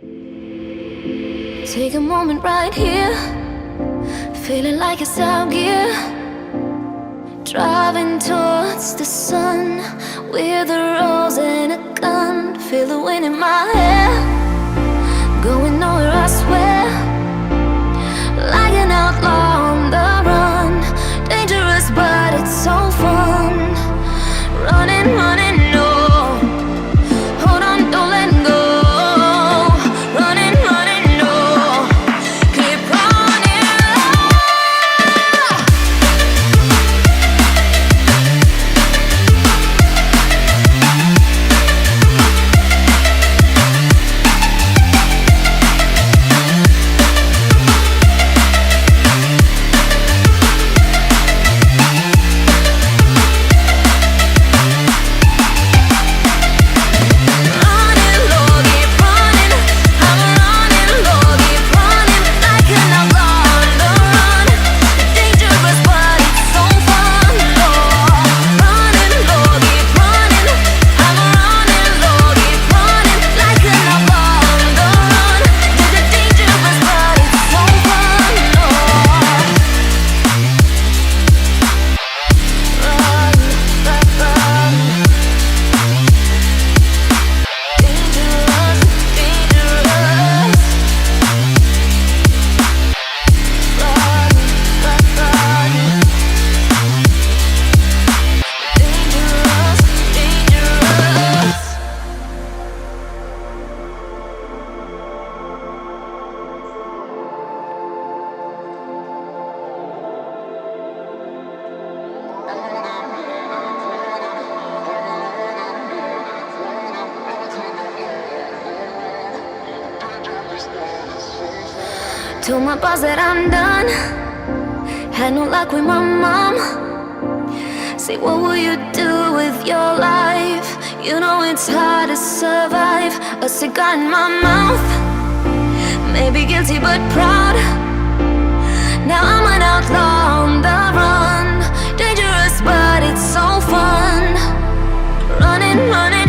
Take a moment right here, feeling like it's out gear. Driving towards the sun with a rose and a gun. Feel the wind in my hair, going nowhere I swear. Like an outlaw on the run, dangerous but it's so fun. Running, running, no, hold on, don't let go. Running, running, no, keep running. Told my boss that I'm done. Had no luck with my mom. Say, what will you do with your life? You know it's hard to survive. A cigar in my mouth, maybe guilty but proud. Now I'm an outlaw on the run, dangerous but it's so fun. Running, running.